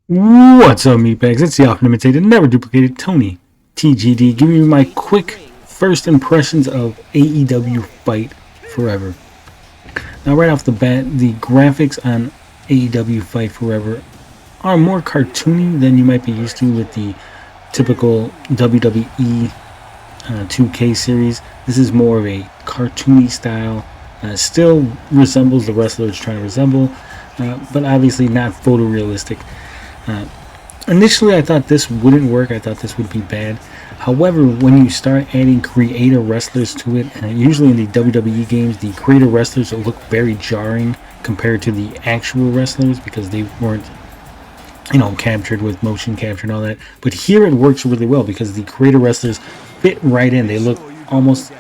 What's up, meatbags? It's the often imitated, never duplicated Tony TGD, giving you my quick first impressions of AEW Fight Forever. Now, right off the bat, the graphics on AEW Fight Forever are more cartoony than you might be used to with the typical WWE 2K series. This is more of a cartoony style. Still resembles the wrestler it's trying to resemble, but obviously not photorealistic. Initially, I thought this wouldn't work. I thought this would be bad. However, when you start adding creator wrestlers to it, usually in the WWE games, the creator wrestlers will look very jarring compared to the actual wrestlers because they weren't, captured with motion capture and all that. But here it works really well because the creator wrestlers fit right in. They look almost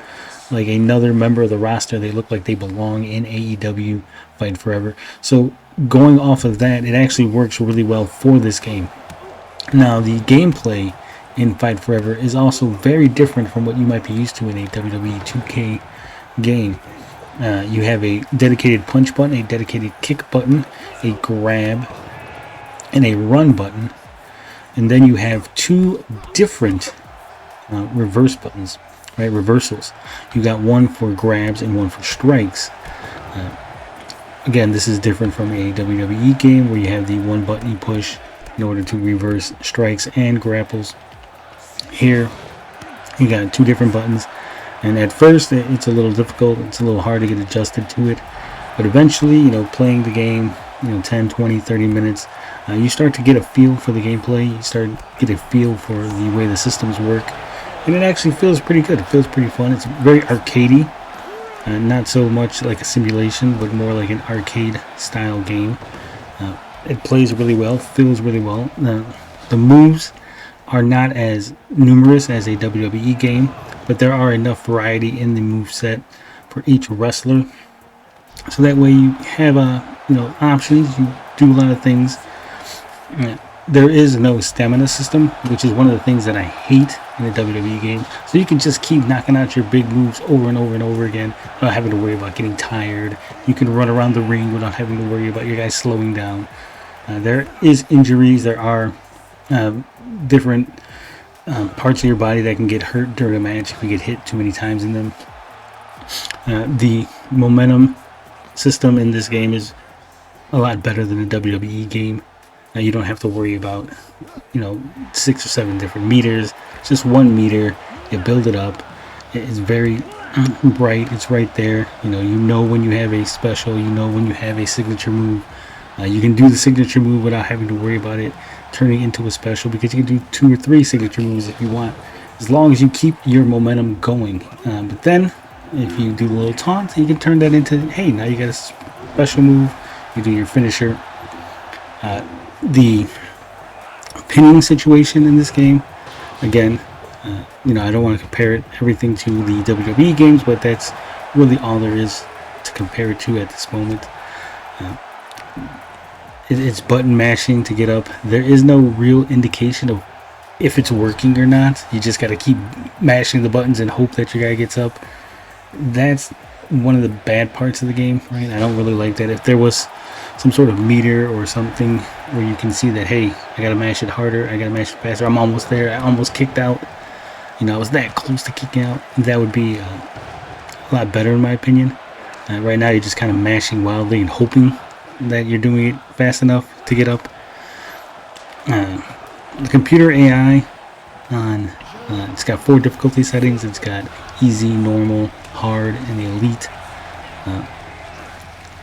like another member of the roster. They look like they belong in AEW Fight Forever. So going off of that, it actually works really well for this game. Now, the gameplay in Fight Forever is also very different from what you might be used to in a WWE 2K game. You have a dedicated punch button, a dedicated kick button, a grab, and a run button. And then you have two different reverse buttons, right? Reversals. You got one for grabs and one for strikes. Again, this is different from a WWE game where you have the one button you push in order to reverse strikes and grapples. Here, you got two different buttons, and at first it's a little difficult. It's a little hard to get adjusted to it, but eventually, playing the game, 10, 20, 30 minutes, you start to get a feel for the gameplay. You start to get a feel for the way the systems work, and it actually feels pretty good. It feels pretty fun. It's very arcadey. Not so much like a simulation, but more like an arcade style game. It plays really well, feels really well. The moves are not as numerous as a WWE game, but there are enough variety in the moveset for each wrestler. So that way you have options. You do a lot of things. There is no stamina system, which is one of the things that I hate in a WWE game. So you can just keep knocking out your big moves over and over and over again without having to worry about getting tired. You can run around the ring without having to worry about your guys slowing down. There is injuries. There are different parts of your body that can get hurt during a match if you get hit too many times in them. The momentum system in this game is a lot better than a WWE game. You don't have to worry about 6 or 7 different meters. It's just 1 meter. You build it up. It's very bright. It's right there. You know when you have a special. When you have a signature move. You can do the signature move without having to worry about it turning into a special, because you can do 2 or 3 signature moves if you want, as long as you keep your momentum going. But then if you do a little taunt, you can turn that into, hey, now you got a special move. You do your finisher. The pinning situation in this game, again, I don't want to compare everything to the WWE games, but that's really all there is to compare it to at this moment. It's button mashing to get up. There is no real indication of if it's working or not. You just got to keep mashing the buttons and hope that your guy gets up. That's one of the bad parts of the game, right? I don't really like that. If there was some sort of meter or something where you can see that, hey, I gotta mash it harder, I gotta mash it faster, I'm almost there, I almost kicked out, I was that close to kicking out, that would be a lot better in my opinion. Right now you're just kind of mashing wildly and hoping that you're doing it fast enough to get up. The computer AI on it's got 4 difficulty settings. It's got easy, normal, hard, and the elite.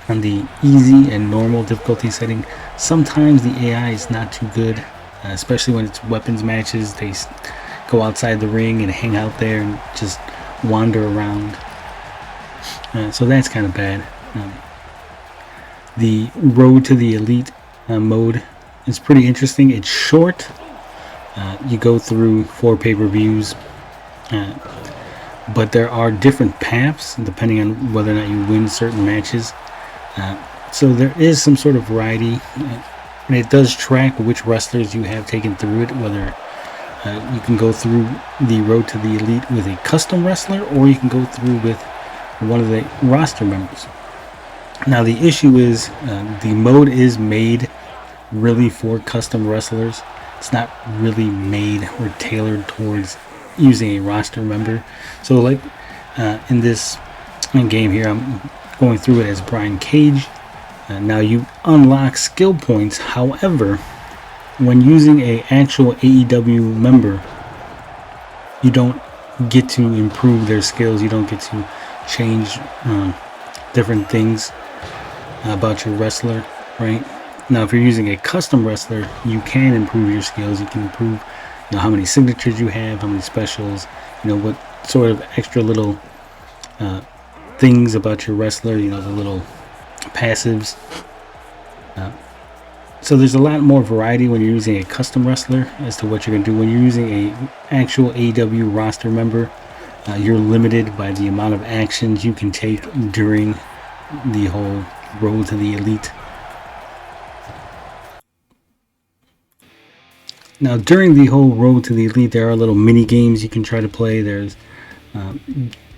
On the easy and normal difficulty setting, sometimes the AI is not too good, especially when it's weapons matches. They go outside the ring and hang out there and just wander around. So that's kind of bad. The road to the elite mode is pretty interesting. It's short. You go through 4 pay-per-views, but there are different paths depending on whether or not you win certain matches. So there is some sort of variety, and it does track which wrestlers you have taken through it, whether you can go through the road to the elite with a custom wrestler, or you can go through with one of the roster members. Now the issue is the mode is made really for custom wrestlers. It's not really made or tailored towards using a roster member. So like in this game here, I'm going through it as Brian Cage. Now you unlock skill points. However, when using a actual AEW member, you don't get to improve their skills. You don't get to change different things about your wrestler, right? Now, if you're using a custom wrestler, you can improve your skills. You can improve, how many signatures you have, how many specials, what sort of extra little things about your wrestler, the little passives. So there's a lot more variety when you're using a custom wrestler as to what you're going to do. When you're using a actual AEW roster member, you're limited by the amount of actions you can take during the whole road to the elite. Now, during the whole road to the elite, there are little mini games you can try to play. There's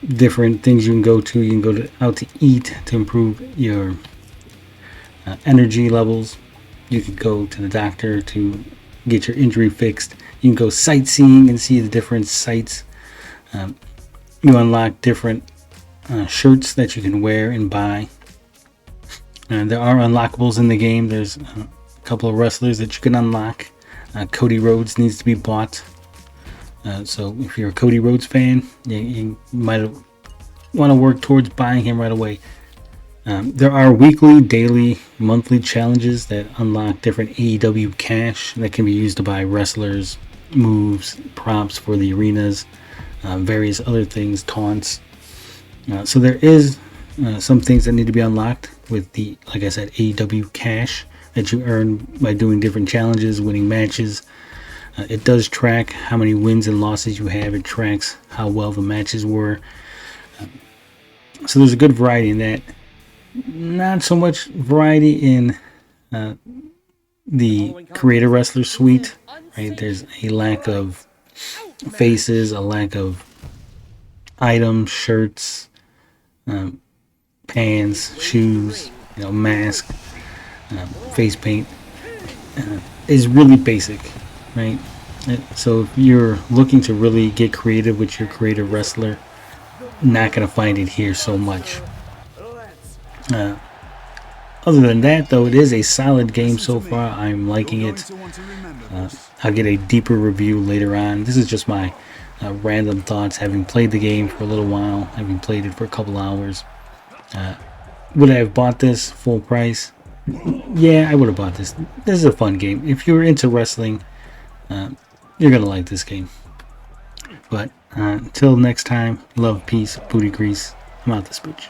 different things you can go to. You can go out to eat to improve your energy levels. You can go to the doctor to get your injury fixed. You can go sightseeing and see the different sights. You unlock different shirts that you can wear and buy. There are unlockables in the game. There's a couple of wrestlers that you can unlock. Cody Rhodes needs to be bought. So if you're a Cody Rhodes fan, you might want to work towards buying him right away. There are weekly, daily, monthly challenges that unlock different AEW cash that can be used to buy wrestlers, moves, props for the arenas, various other things, taunts. So there is some things that need to be unlocked with the, like I said, AEW cash that you earn by doing different challenges, winning matches. It does track how many wins and losses you have. It tracks how well the matches were. So there's a good variety in that. Not so much variety in the Creator Wrestler suite, right? There's a lack of faces, a lack of items, shirts, pants, shoes, mask, face paint. Is really basic, right? So if you're looking to really get creative with your Creator Wrestler, not going to find it here so much. Other than that, though, it is a solid game so far. I'm liking it. I'll get a deeper review later on. This is just my random thoughts, having played the game for a little while, having played it for a couple hours. Would I have bought this full price? Yeah, I would have bought this. This is a fun game. If you're into wrestling, you're going to like this game. But until next time, love, peace, booty grease. I'm out the spooch.